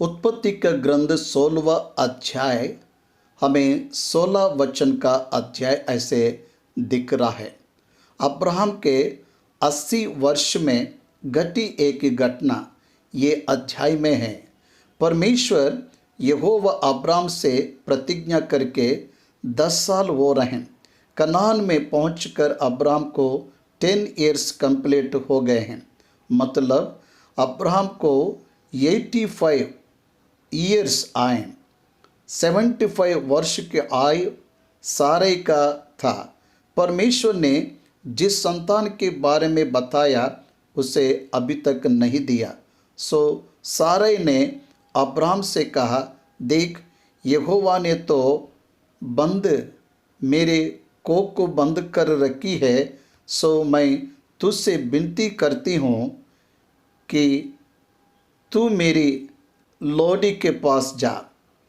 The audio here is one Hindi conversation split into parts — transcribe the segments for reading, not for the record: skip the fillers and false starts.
उत्पत्ति का ग्रंथ 16वां अध्याय हमें 16 वचन का अध्याय ऐसे दिख रहा है। अब्राहम के 80 वर्ष में घटी एक घटना ये अध्याय में है। परमेश्वर यहोवा अब्राहम से प्रतिज्ञा करके 10 साल हो रहे हैं। कनान में पहुंचकर अब्राहम को 10 ईयर्स कंप्लीट हो गए हैं। मतलब अब्राहम को 85 ईयर्स आए। 75 वर्ष के आयु सारे का था। परमेश्वर ने जिस संतान के बारे में बताया उसे अभी तक नहीं दिया। सो सारे ने अब्राहम से कहा, देख, यहोवा ने तो बंद मेरे कोख को बंद कर रखी है। सो मैं तुझसे विनती करती हूँ कि तू मेरी लोडी के पास जा,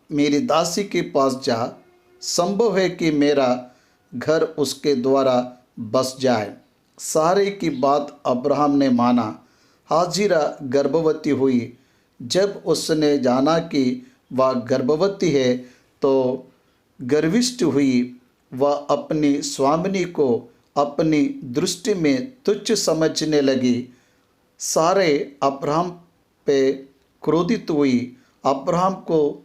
मेरी दासी के पास जा। संभव है कि मेरा घर उसके द्वारा बस जाए। सारे की बात अब्राहम ने माना। हाजिरा गर्भवती हुई। जब उसने जाना कि वह गर्भवती है तो गर्विष्ठ हुई। वह अपनी स्वामिनी को अपनी दृष्टि में तुच्छ समझने लगी। सारे अब्राहम पे क्रोधित हुई, अब्राहम को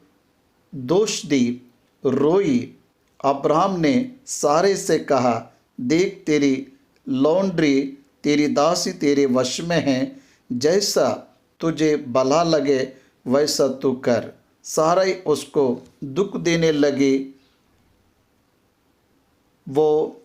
दोष दी, रोई। अब्राहम ने सारे से कहा, देख, तेरी लौंड्री, तेरी दासी तेरे वश में है। जैसा तुझे भला लगे वैसा तू कर। सारे उसको दुख देने लगी। वो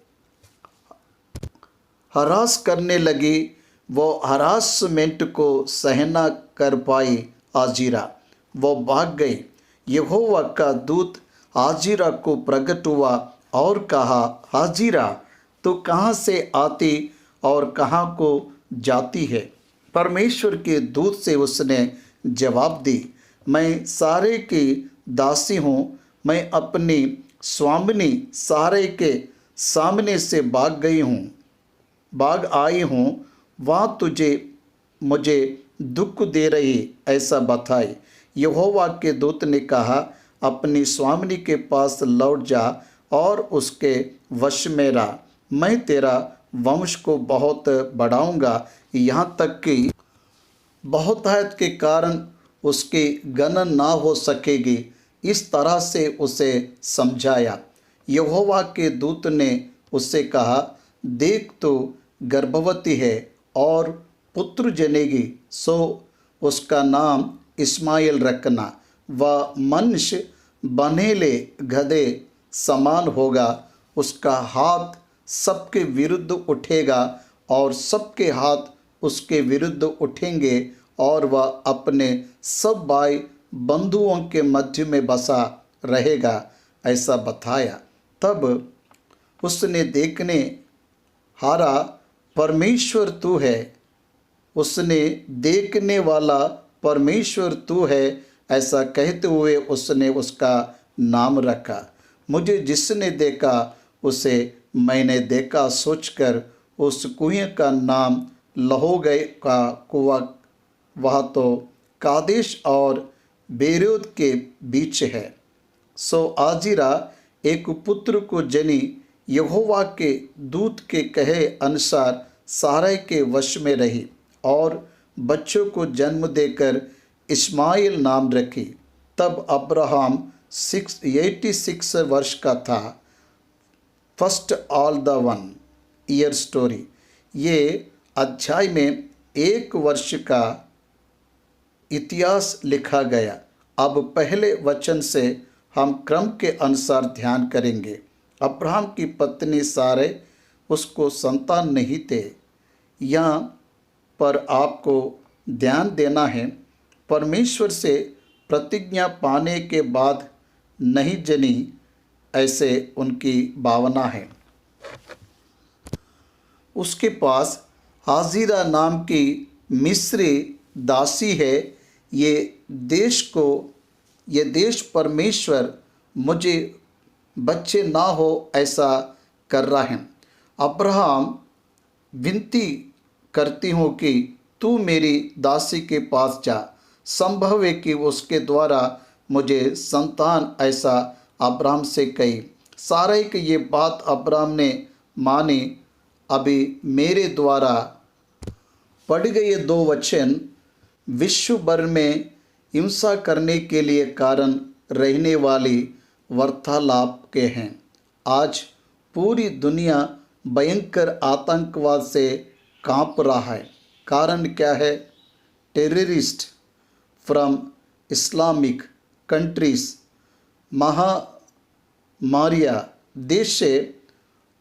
हरास करने लगी। वो हरासमेंट को सहना कर पाई हाजिरा। वो भाग गई। यहोवा का दूत हाजिरा को प्रकट हुआ और कहा, हाजिरा, तू कहाँ से आती और कहाँ को जाती है? परमेश्वर के दूत से उसने जवाब दी, मैं सारे की दासी हूँ। मैं अपनी स्वामिनी सारे के सामने से भाग आई हूँ। वह मुझे दुख दे रही ऐसा बताई। यहोवा के दूत ने कहा, अपनी स्वामिनी के पास लौट जा और उसके वश में रह। मैं तेरा वंश को बहुत बढ़ाऊंगा, यहाँ तक कि बहुतायत के कारण उसकी गणना ना हो सकेगी। इस तरह से उसे समझाया। यहोवा के दूत ने उससे कहा, देख, तू गर्भवती है और पुत्र जनेगी। सो उसका नाम इस्माइल रखना। वह मनुष्य बनेले गधे समान होगा। उसका हाथ सबके विरुद्ध उठेगा और सबके हाथ उसके विरुद्ध उठेंगे और वह अपने सब भाई बंधुओं के मध्य में बसा रहेगा, ऐसा बताया। तब उसने देखने हारा, परमेश्वर तू है। उसने देखने वाला परमेश्वर तू है ऐसा कहते हुए उसने उसका नाम रखा। मुझे जिसने देखा उसे मैंने देखा सोचकर उस कुएं का नाम लहोगै का कुआं, वह तो कादेश और बेरोत के बीच है। सो आजिरा एक पुत्र को जनी। यहोवा के दूत के कहे अनुसार सारे के वश में रही और बच्चों को जन्म देकर इस्माइल नाम रखी। तब अब्राहम 86 वर्ष का था। First all the one year story. ये अध्याय में 1 वर्ष का इतिहास लिखा गया। अब पहले वचन से हम क्रम के अनुसार ध्यान करेंगे। अब्राहम की पत्नी सारे उसको संतान नहीं थे। यहाँ पर आपको ध्यान देना है, परमेश्वर से प्रतिज्ञा पाने के बाद नहीं जनी, ऐसे उनकी भावना है। उसके पास हाजिरा नाम की मिस्री दासी है। ये देश परमेश्वर मुझे बच्चे ना हो ऐसा कर रहा है। अब्राहम, विनती करती हूँ कि तू मेरी दासी के पास जा। संभव है कि उसके द्वारा मुझे संतान ऐसा अब्राम से कही। सारै की ये बात अब्राम ने मानी। अभी मेरे द्वारा पढ़ गए 2 वचन विश्व भर में हिंसा करने के लिए कारण रहने वाली वार्तालाप के हैं। आज पूरी दुनिया भयंकर आतंकवाद से कांप रहा है। कारण क्या है? टेररिस्ट फ्रॉम इस्लामिक कंट्रीज, महामारिया देश से,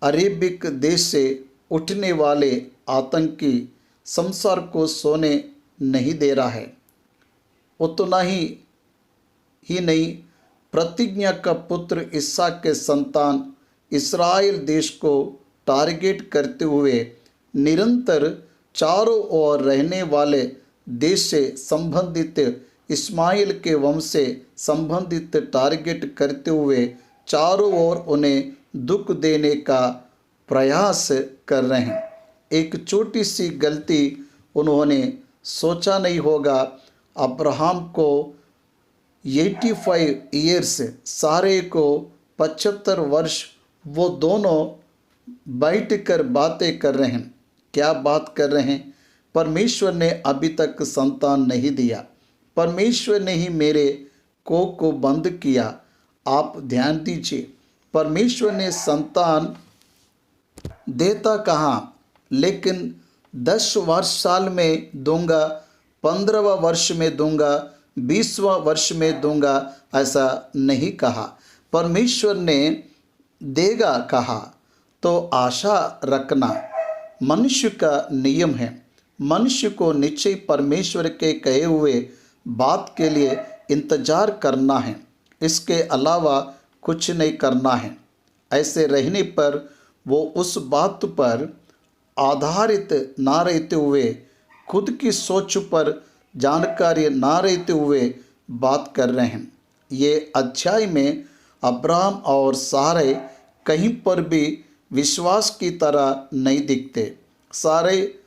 अरेबिक देश से उठने वाले आतंकी संसार को सोने नहीं दे रहा है। उतना ही नहीं, प्रतिज्ञा का पुत्र इसहाक के संतान इस्राएल देश को टारगेट करते हुए निरंतर चारों ओर रहने वाले देश से संबंधित इस्माइल के वंश से संबंधित टारगेट करते हुए चारों ओर उन्हें दुख देने का प्रयास कर रहे हैं। एक छोटी सी गलती उन्होंने सोचा नहीं होगा। अब्राहम को 85 ईयर्स, सारे को 75 वर्ष, वो दोनों बैठ कर बातें कर रहे हैं। क्या बात कर रहे हैं? परमेश्वर ने अभी तक संतान नहीं दिया, परमेश्वर ने ही मेरे कोख को बंद किया। आप ध्यान दीजिए, परमेश्वर ने संतान देता कहाँ, लेकिन 10 साल में दूंगा, 15वां वर्ष में दूंगा, 20वां वर्ष में दूंगा, ऐसा नहीं कहा। परमेश्वर ने देगा कहा तो आशा रखना मनुष्य का नियम है। मनुष्य को निश्चय परमेश्वर के कहे हुए बात के लिए इंतजार करना है, इसके अलावा कुछ नहीं करना है। ऐसे रहने पर वो उस बात पर आधारित ना रहते हुए, खुद की सोच पर जानकारी ना रहते हुए बात कर रहे हैं। ये अध्याय में अब्राहम और सारे कहीं पर भी विश्वास की तरह नहीं दिखते। सारे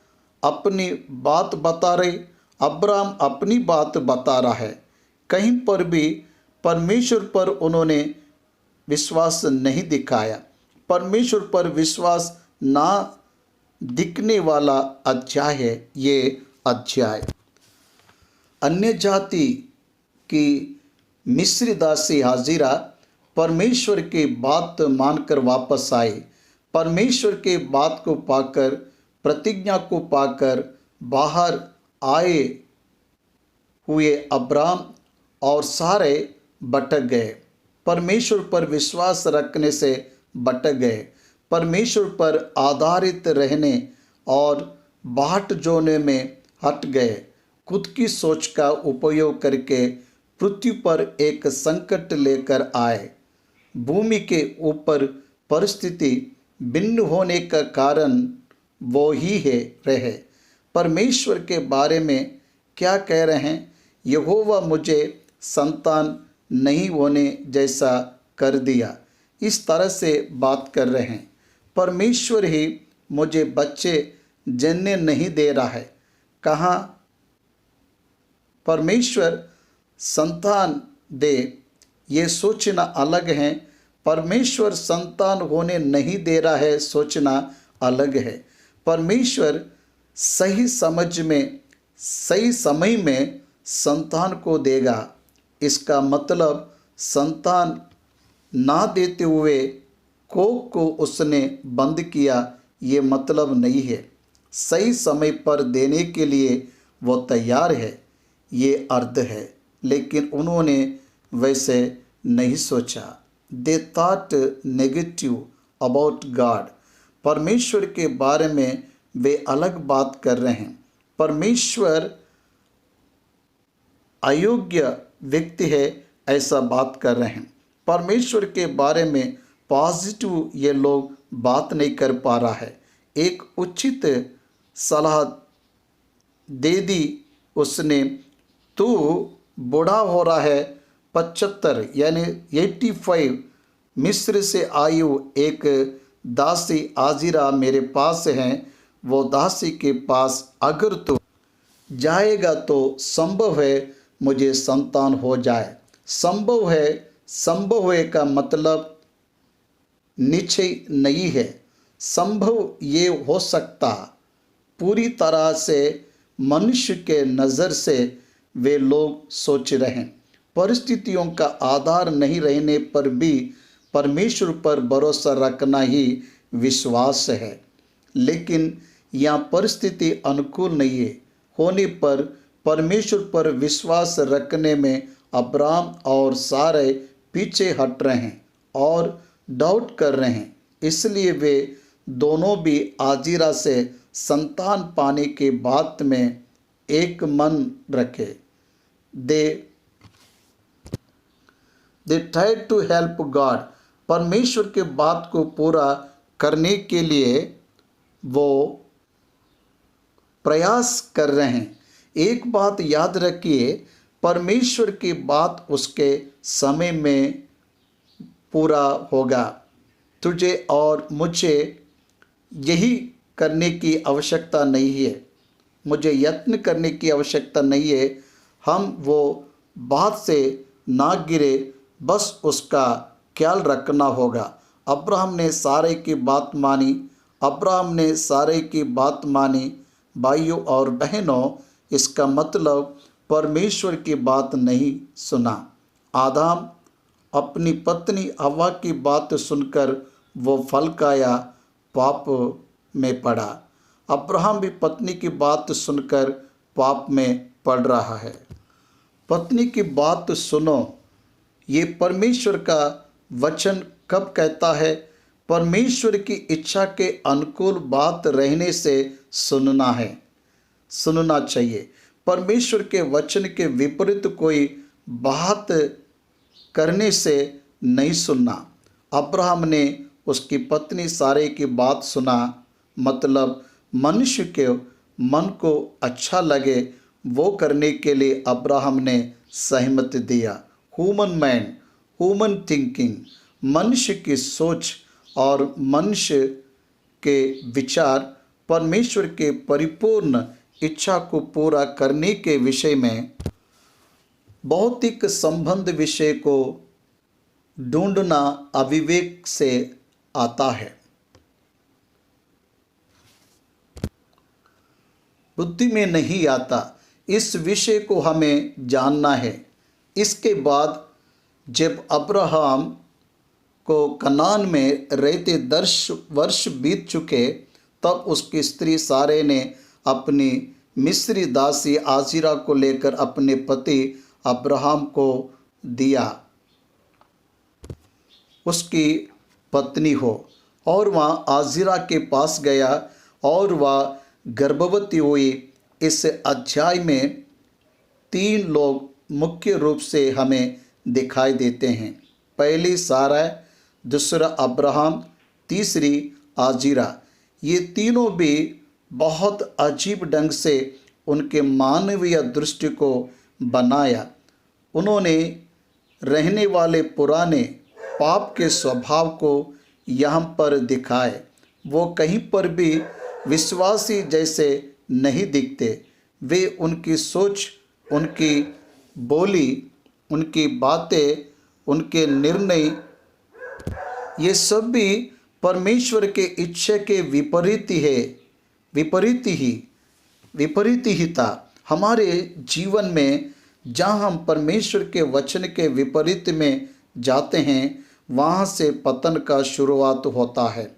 अपनी बात बता रहे, अब्राहम अपनी बात बता रहा है। कहीं पर भी परमेश्वर पर उन्होंने विश्वास नहीं दिखाया। परमेश्वर पर विश्वास ना दिखने वाला अध्याय है ये अध्याय। अन्य जाति की मिस्री दासी हाजिरा परमेश्वर की बात मानकर वापस आई। परमेश्वर के बात को पाकर, प्रतिज्ञा को पाकर बाहर आए हुए अब्राम और सारे भटक गए। परमेश्वर पर विश्वास रखने से भटक गए। परमेश्वर पर आधारित रहने और बाट जोड़ने में हट गए। खुद की सोच का उपयोग करके पृथ्वी पर एक संकट लेकर आए। भूमि के ऊपर परिस्थिति भिन्न होने का कारण वो ही है रहे। परमेश्वर के बारे में क्या कह रहे हैं? यहोवा मुझे संतान नहीं होने जैसा कर दिया, इस तरह से बात कर रहे हैं। परमेश्वर ही मुझे बच्चे जन्ने नहीं दे रहा है। कहाँ परमेश्वर संतान दे, ये सोचना अलग है। परमेश्वर संतान होने नहीं दे रहा है, सोचना अलग है। परमेश्वर सही समझ में, सही समय में संतान को देगा। इसका मतलब संतान ना देते हुए कोख को उसने बंद किया, ये मतलब नहीं है। सही समय पर देने के लिए वो तैयार है, ये अर्थ है। लेकिन उन्होंने वैसे नहीं सोचा। They thought negative about God. परमेश्वर के बारे में वे अलग बात कर रहे हैं। परमेश्वर अयोग्य व्यक्ति है, ऐसा बात कर रहे हैं। परमेश्वर के बारे में पॉजिटिव ये लोग बात नहीं कर पा रहा है। एक उचित सलाह दे दी उसने, तू बूढ़ा हो रहा है, 75 यानी 85 मिस्र से आयु एक दासी आजिरा मेरे पास हैं। वो दासी के पास अगर तू जाएगा तो संभव है मुझे संतान हो जाए। संभव है का मतलब निश्चय नहीं है। संभव ये हो सकता, पूरी तरह से मनुष्य के नज़र से वे लोग सोच रहे हैं। परिस्थितियों का आधार नहीं रहने पर भी परमेश्वर पर भरोसा रखना ही विश्वास है। लेकिन यहाँ परिस्थिति अनुकूल नहीं है होने पर परमेश्वर पर विश्वास रखने में अब्राहम और सारे पीछे हट रहे हैं और डाउट कर रहे हैं। इसलिए वे दोनों भी आजीरा से संतान पाने के बात में एक मन रखे। They try to help God. परमेश्वर के बात को पूरा करने के लिए वो प्रयास कर रहे हैं। एक बात याद रखिए, परमेश्वर की बात उसके समय में पूरा होगा। तुझे और मुझे यही करने की आवश्यकता नहीं है, मुझे यत्न करने की आवश्यकता नहीं है। हम वो बात से ना गिरे, बस उसका ख्याल रखना होगा। अब्राहम ने सारे की बात मानी। भाइयों और बहनों, इसका मतलब परमेश्वर की बात नहीं सुना। आदम अपनी पत्नी हव्वा की बात सुनकर वो फल खाया, पाप में पड़ा। अब्राहम भी पत्नी की बात सुनकर पाप में पड़ रहा है। पत्नी की बात सुनो, ये परमेश्वर का वचन कब कहता है? परमेश्वर की इच्छा के अनुकूल बात रहने से सुनना चाहिए। परमेश्वर के वचन के विपरीत कोई बात करने से नहीं सुनना। अब्राहम ने उसकी पत्नी सारे की बात सुना, मतलब मनुष्य के मन को अच्छा लगे वो करने के लिए अब्राहम ने सहमति दिया। ह्यूमन थिंकिंग, मनुष्य की सोच और मनुष्य के विचार परमेश्वर के परिपूर्ण इच्छा को पूरा करने के विषय में भौतिक संबंध विषय को ढूंढना अविवेक से आता है, बुद्धि में नहीं आता। इस विषय को हमें जानना है। इसके बाद जब अब्राहम को कनान में रहते 10 वर्ष बीत चुके, तब उसकी स्त्री सारे ने अपनी मिस्री दासी आजीरा को लेकर अपने पति अब्राहम को दिया उसकी पत्नी हो, और वहाँ आजीरा के पास गया और वह गर्भवती हुई। इस अध्याय में 3 लोग मुख्य रूप से हमें दिखाई देते हैं। पहली सारा, दूसरा अब्राहम, तीसरी आजीरा। ये तीनों भी बहुत अजीब ढंग से उनके मानवीय दृष्टि को बनाया। उन्होंने रहने वाले पुराने पाप के स्वभाव को यहाँ पर दिखाए। वो कहीं पर भी विश्वासी जैसे नहीं दिखते। वे उनकी सोच, उनकी बोली, उनकी बातें, उनके निर्णय, ये सब भी परमेश्वर के इच्छा के विपरीत ही था। हमारे जीवन में जहाँ हम परमेश्वर के वचन के विपरीत में जाते हैं, वहाँ से पतन का शुरुआत होता है।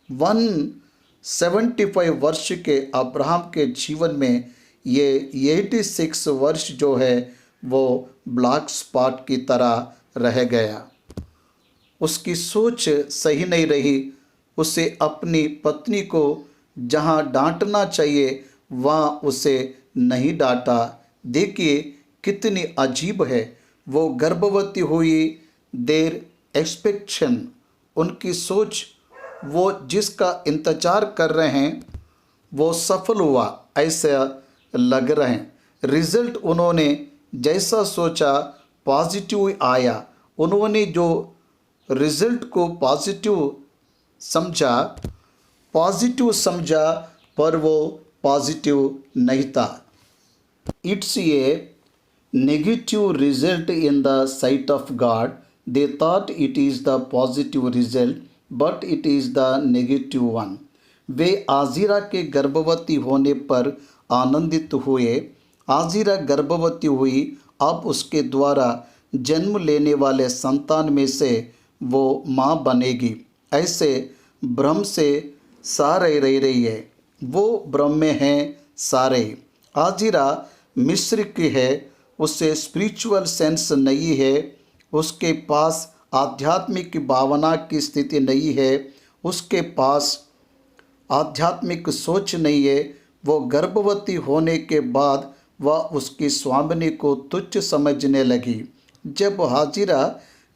175 वर्ष के अब्राहम के जीवन में ये 86 वर्ष जो है वो ब्लैक स्पॉट की तरह रह गया। उसकी सोच सही नहीं रही। उसे अपनी पत्नी को जहाँ डांटना चाहिए वहाँ उसे नहीं डांटा। देखिए कितनी अजीब है। वो गर्भवती हुई, देर एक्सपेक्शन, उनकी सोच, वो जिसका इंतजार कर रहे हैं वो सफल हुआ ऐसा लग रहे हैं। रिजल्ट उन्होंने जैसा सोचा पॉजिटिव आया। उन्होंने जो रिजल्ट को पॉजिटिव समझा पर वो पॉजिटिव नहीं था। It's a negative result in the sight of God. They thought it is the positive result, but it is the negative one. वे आजीरा के गर्भवती होने पर आनंदित हुए। आजीरा गर्भवती हुई, अब उसके द्वारा जन्म लेने वाले संतान में से वो माँ बनेगी। ऐसे भ्रम से सारे रह रही है। वो भ्रम में है सारे। आजीरा मिस्र की है, उसे स्पिरिचुअल सेंस नहीं है, उसके पास आध्यात्मिक भावना की स्थिति नहीं है, उसके पास आध्यात्मिक सोच नहीं है। वो गर्भवती होने के बाद वह उसकी स्वामिनी को तुच्छ समझने लगी। जब हाजिरा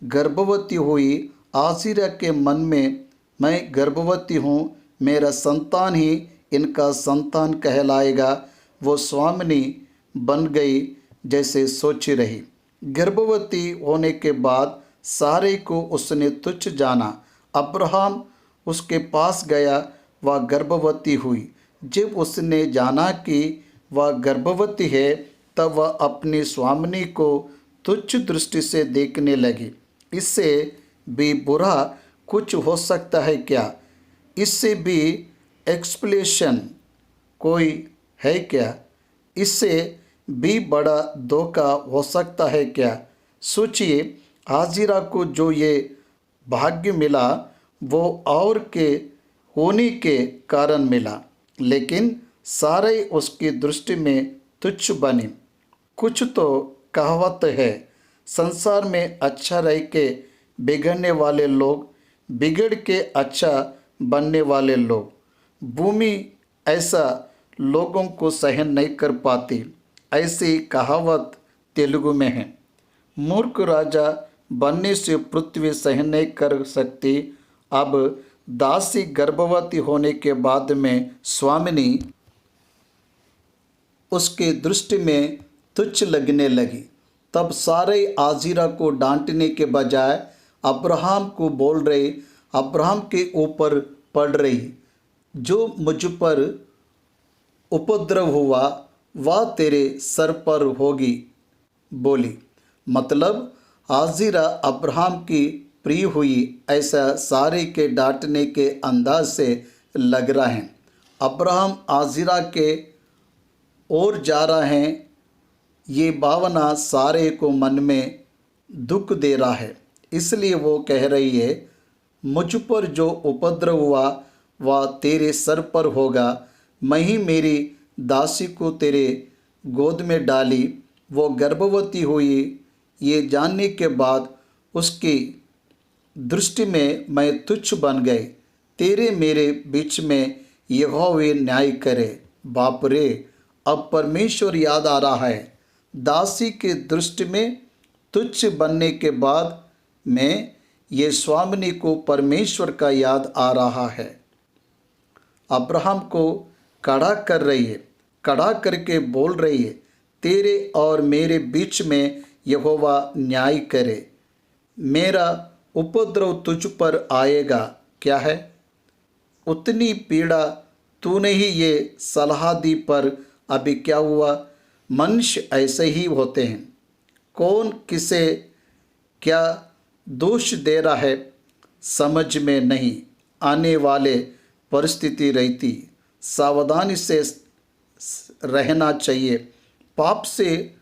गर्भवती हुई, आजीरा के मन में मैं गर्भवती हूँ, मेरा संतान ही इनका संतान कहलाएगा, वो स्वामिनी बन गई जैसे सोची रही। गर्भवती होने के बाद सारे को उसने तुच्छ जाना। अब्राहम उसके पास गया, वह गर्भवती हुई। जब उसने जाना कि वह गर्भवती है, तब वह अपनी स्वामिनी को तुच्छ दृष्टि से देखने लगी। इससे भी बुरा कुछ हो सकता है क्या? इससे भी एक्सप्लेनेशन कोई है क्या? इससे भी बड़ा धोखा हो सकता है क्या? सोचिए, हाजिरा को जो ये भाग्य मिला वो और के होने के कारण मिला, लेकिन सारे उसकी दृष्टि में तुच्छ बने। कुछ तो कहावत है, संसार में अच्छा रह के बिगड़ने वाले लोग, बिगड़ के अच्छा बनने वाले लोग। भूमि ऐसा लोगों को सहन नहीं कर पाती। ऐसी कहावत तेलुगु में है। मूर्ख राजा बनने से पृथ्वी सहन नहीं कर सकती। अब दासी गर्भवती होने के बाद में स्वामिनी उसके दृष्टि में तुच्छ लगने लगी। तब सारे आजीरा को डांटने के बजाय अब्राहम को बोल रहे, अब्राहम के ऊपर पड़ रही, जो मुझ पर उपद्रव हुआ वह तेरे सर पर होगी बोली। मतलब आजीरा अब्राहम की प्रिय हुई, ऐसा सारे के डांटने के अंदाज से लग रहा है। अब्राहम आजीरा के ओर जा रहे हैं, ये भावना सारे को मन में दुख दे रहा है। इसलिए वो कह रही है, मुझ पर जो उपद्रव हुआ वह तेरे सर पर होगा। मैं ही मेरी दासी को तेरे गोद में डाली, वो गर्भवती हुई। ये जानने के बाद उसकी दृष्टि में मैं तुच्छ बन गए। तेरे मेरे बीच में यहोवा न्याय करे। बाप रे, अब परमेश्वर याद आ रहा है। दासी के दृष्टि में तुच्छ बनने के बाद में ये स्वामिनी को परमेश्वर का याद आ रहा है। अब्राहम को खड़ा कर रही है, खड़ा करके बोल रही है, तेरे और मेरे बीच में यहोवा न्याय करे। मेरा उपद्रव तुझ पर आएगा। क्या है? उतनी पीड़ा तूने ही ये सलाह दी, पर अभी क्या हुआ? मनुष्य ऐसे ही होते हैं। कौन किसे क्या दोष दे रहा है समझ में नहीं आने वाले परिस्थिति रहती। सावधानी से रहना चाहिए। पाप से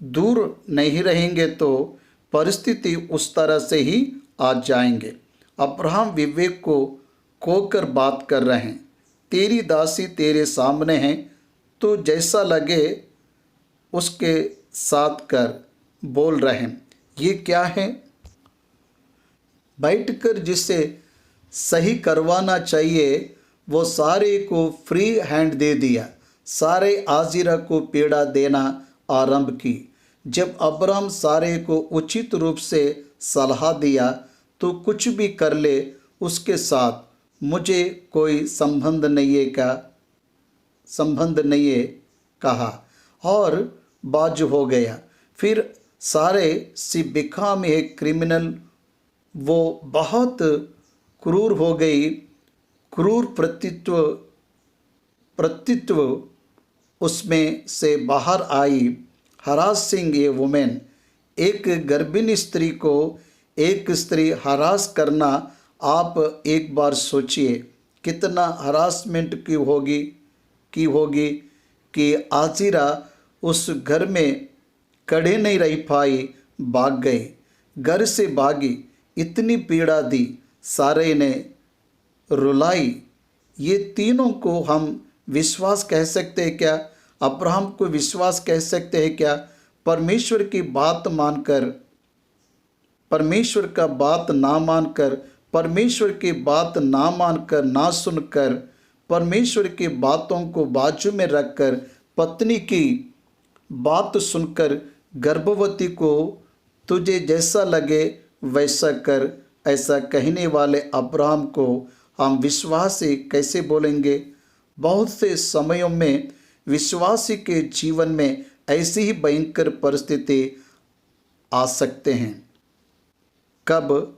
दूर नहीं रहेंगे तो परिस्थिति उस तरह से ही आ जाएंगे। अब्राहम विवेक को खोकर बात कर रहे हैं। तेरी दासी तेरे सामने है, तो जैसा लगे उसके साथ कर बोल रहे हैं। ये क्या है? बैठकर जिसे सही करवाना चाहिए वो सारे को फ्री हैंड दे दिया। सारे आजीरा को पीड़ा देना आरंभ की। जब अब्राहम सारे को उचित रूप से सलाह दिया, तो कुछ भी कर ले उसके साथ मुझे कोई संबंध नहीं है कहा और बाजू हो गया। फिर सारे सी बिकाम ए क्रिमिनल। वो बहुत क्रूर हो गई। क्रूर प्रतित्व उसमें से बाहर आई। harassing a woman, एक गर्भिणी स्त्री को एक स्त्री हरास करना, आप एक बार सोचिए कितना हरासमेंट की होगी कि आजिरा उस घर में खड़े नहीं रह पाई, भाग गई, घर से भागी, इतनी पीड़ा दी, सारे ने रुलाई। ये तीनों को हम विश्वास कह सकते हैं क्या? अब्राहम को विश्वास कह सकते हैं क्या? परमेश्वर की बात मानकर, परमेश्वर का बात ना मानकर, परमेश्वर की बात ना मानकर, ना सुनकर, परमेश्वर की बातों को बाजू में रखकर, पत्नी की बात सुनकर गर्भवती को तुझे जैसा लगे वैसा कर, ऐसा कहने वाले अब्राहम को हम विश्वासी कैसे बोलेंगे? बहुत से समयों में विश्वासी के जीवन में ऐसी ही भयंकर परिस्थिति आ सकते हैं। कब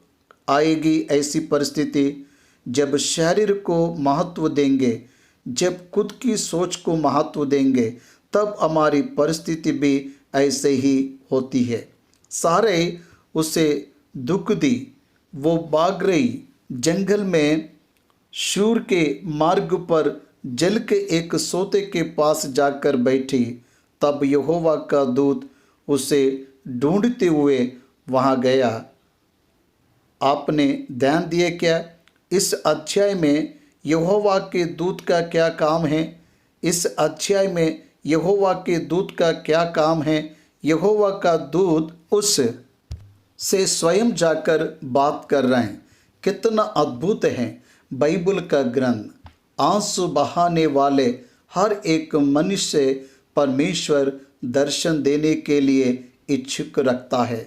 आएगी ऐसी परिस्थिति? जब शरीर को महत्व देंगे, जब खुद की सोच को महत्व देंगे, तब हमारी परिस्थिति भी ऐसे ही होती है। सारे उसे दुख दी, वो भाग रही, जंगल में शूर के मार्ग पर जल के एक सोते के पास जाकर बैठी। तब यहोवा का दूत उसे ढूंढते हुए वहाँ गया। आपने ध्यान दिए क्या? इस अध्याय में यहोवा के दूत का क्या काम है? इस अध्याय में यहोवा के दूत का क्या काम है? यहोवा का दूत उस से स्वयं जाकर बात कर रहे हैं। कितना अद्भुत है बाइबल का ग्रंथ। आंसू बहाने वाले हर एक मनुष्य परमेश्वर दर्शन देने के लिए इच्छुक रखता है।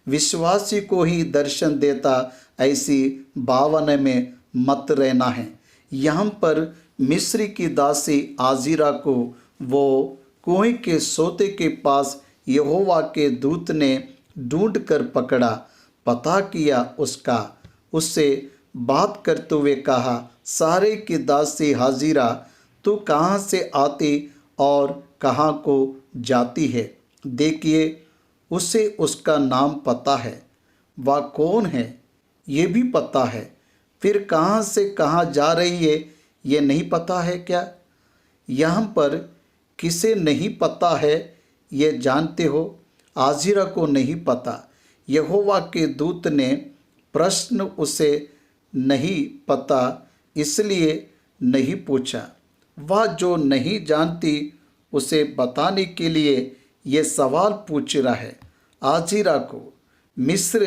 विश्वासी को ही दर्शन देता, ऐसी भावना में मत रहना है। यहाँ पर मिस्री की दासी आजिरा को वो कुएं के सोते के पास यहोवा के दूत ने ढूंढ कर पकड़ा, पता किया उसका, उससे बात करते हुए कहा, सारे की दासी हाजिरा, तू कहाँ से आती और कहाँ को जाती है? देखिए, उसे उसका नाम पता है, वह कौन है ये भी पता है, फिर कहाँ से कहाँ जा रही है ये नहीं पता है क्या? यहाँ पर किसे नहीं पता है ये जानते हो? आजिरा को नहीं पता। यहोवा के दूत ने प्रश्न उसे नहीं पता इसलिए नहीं पूछा। वह जो नहीं जानती उसे बताने के लिए ये सवाल पूछ रहा है। आजिरा को मिस्र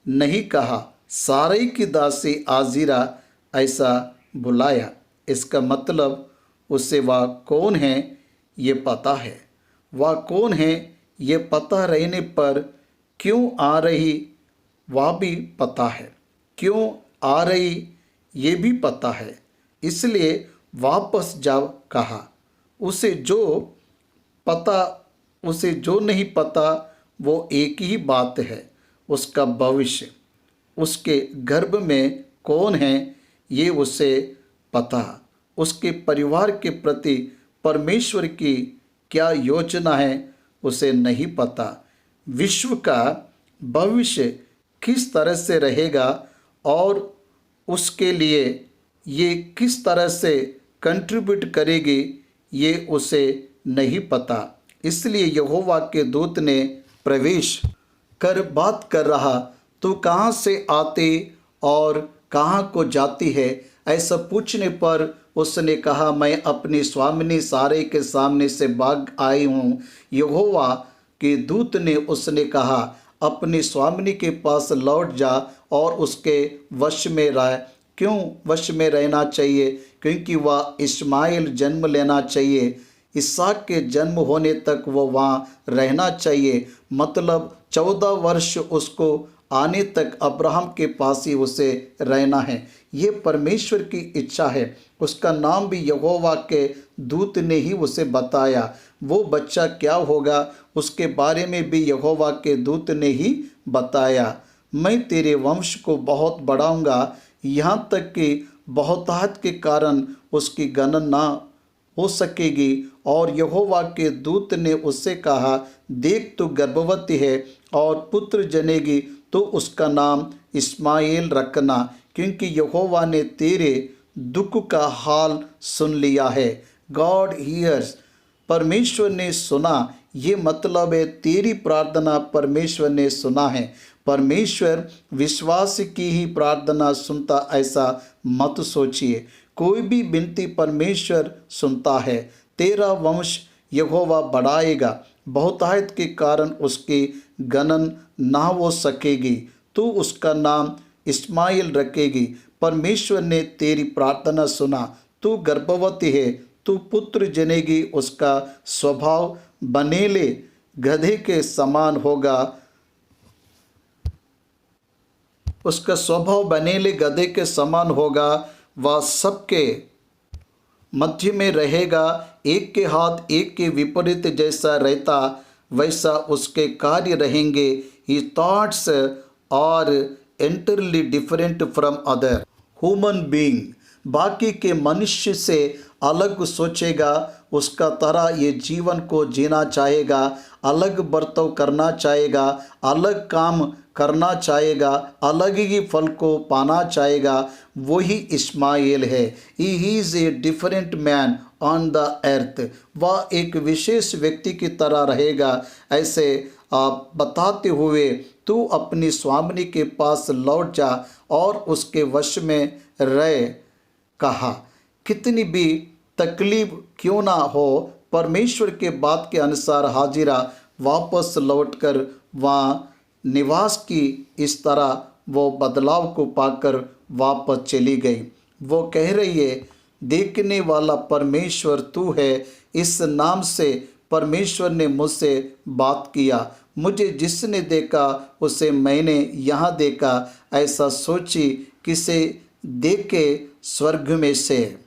नहीं कहा, सारे की दासी आजिरा ऐसा बुलाया। इसका मतलब उसे वह कौन है ये पता है। वह कौन है ये पता रहने पर क्यों आ रही वह भी पता है, क्यों आ रही ये भी पता है, इसलिए वापस जाओ कहा। उसे जो नहीं पता वो एक ही बात है, उसका भविष्य, उसके गर्भ में कौन है ये उसे पता, उसके परिवार के प्रति परमेश्वर की क्या योजना है उसे नहीं पता, विश्व का भविष्य किस तरह से रहेगा और उसके लिए ये किस तरह से कंट्रीब्यूट करेगी ये उसे नहीं पता। इसलिए यहोवा के दूत ने प्रवेश कर बात कर रहा, तू कहाँ से आती और कहाँ को जाती है? ऐसा पूछने पर उसने कहा, मैं अपनी स्वामिनी सारे के सामने से भाग आई हूँ। यहोवा के दूत ने उसने कहा, अपनी स्वामिनी के पास लौट जा और उसके वश में रह। क्यों वश में रहना चाहिए? क्योंकि वह इस्माइल जन्म लेना चाहिए, इसहाक के जन्म होने तक वो वहाँ रहना चाहिए। मतलब 14 वर्ष उसको आने तक अब्राहम के पास ही उसे रहना है। ये परमेश्वर की इच्छा है। उसका नाम भी यहोवा के दूत ने ही उसे बताया। वो बच्चा क्या होगा उसके बारे में भी यहोवा के दूत ने ही बताया। मैं तेरे वंश को बहुत बढ़ाऊंगा, यहाँ तक कि बहुतायत के कारण उसकी गणना हो सकेगी और यहोवा के दूत ने उससे कहा, देख तू गर्भवती है और पुत्र जनेगी, तो उसका नाम इस्माएल रखना, क्योंकि यहोवा ने तेरे दुख का हाल सुन लिया है। गॉड हियर्स, परमेश्वर ने सुना, ये मतलब है तेरी प्रार्थना परमेश्वर ने सुना है। परमेश्वर विश्वास की ही प्रार्थना सुनता ऐसा मत सोचिए। कोई भी विनती परमेश्वर सुनता है। तेरा वंश यहोवा बढ़ाएगा, बहुतायत के कारण उसकी गणन ना हो सकेगी। तू उसका नाम इस्माएल रखेगी। परमेश्वर ने तेरी प्रार्थना सुना। तू गर्भवती है, तू पुत्र जनेगी। उसका स्वभाव बनेले गधे के समान होगा। उसका स्वभाव बनेले गधे के समान होगा। वह सबके मध्य में रहेगा। एक के हाथ एक के विपरीत जैसा रहता, वैसा उसके कार्य रहेंगे। ही thoughts are entirely different from other human being. बाकी के मनुष्य से अलग सोचेगा। उसका तरह ये जीवन को जीना चाहेगा, अलग बर्ताव करना चाहेगा, अलग काम करना चाहेगा, अलग ही फल को पाना चाहेगा। वही इस्माएल है। He is a different man on the earth. वह एक विशेष व्यक्ति की तरह रहेगा। ऐसे आप बताते हुए तू अपनी स्वामिनी के पास लौट जा और उसके वश में रह। कहा, कितनी भी तकलीफ क्यों ना हो, परमेश्वर के बात के अनुसार हाजिरा वापस लौटकर वहाँ निवास की। इस तरह वो बदलाव को पाकर वापस चली गई। वो कह रही है, देखने वाला परमेश्वर तू है। इस नाम से परमेश्वर ने मुझसे बात किया। मुझे जिसने देखा उसे मैंने यहाँ देखा। ऐसा सोची किसे देखे स्वर्ग में से।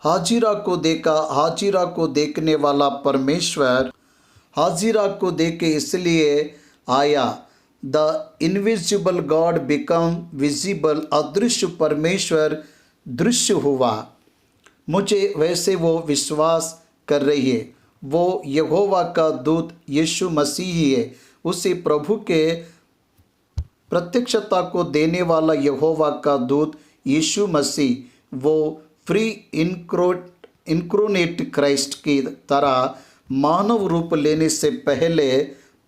हाजिरा को देखा। हाजिरा को देखने वाला परमेश्वर हाजिरा को देखे इसलिए आया। The invisible God become visible. अदृश्य परमेश्वर दृश्य हुआ। मुझे वैसे वो विश्वास कर रही है। वो यहोवा का दूत यीशु मसीह ही है। उसी प्रभु के प्रत्यक्षता को देने वाला यहोवा का दूत यीशु मसीह, वो फ्री इनक्रोनेट क्राइस्ट की तरह मानव रूप लेने से पहले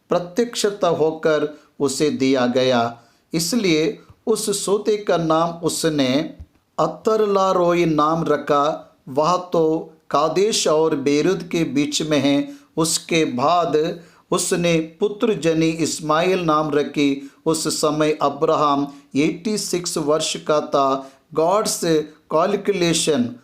प्रत्यक्षता होकर उसे दिया गया। इसलिए उस सोते का नाम उसने अतरलारोई नाम रखा। वह तो कादेश और बेरुद के बीच में है। उसके बाद उसने पुत्र जनी इस्माइल नाम रखी। उस समय अब्राहम 86 वर्ष का था। गॉड्स कैलकुलेशन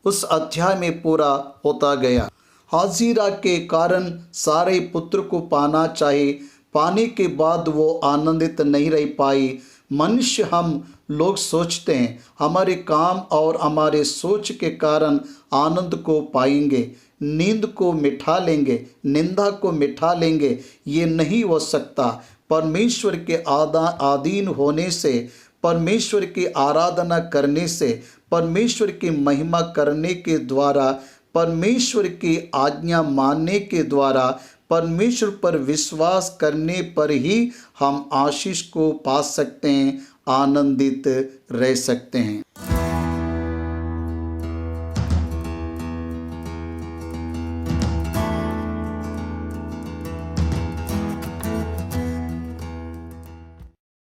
उस अध्याय में पूरा होता गया। हाजिरा के कारण सारे पुत्र को पाना चाहिए। पाने के बाद वो आनंदित नहीं रह पाई। मनुष्य हम लोग सोचते हैं हमारे काम और हमारे सोच के कारण आनंद को पाएंगे, नींद को मिटा लेंगे, निंदा को मिटा लेंगे। ये नहीं हो सकता। परमेश्वर के अधीन होने से, परमेश्वर की आराधना करने से, परमेश्वर की महिमा करने के द्वारा, परमेश्वर की आज्ञा मानने के द्वारा, परमेश्वर पर विश्वास करने पर ही हम आशीष को पा सकते हैं, आनंदित रह सकते हैं।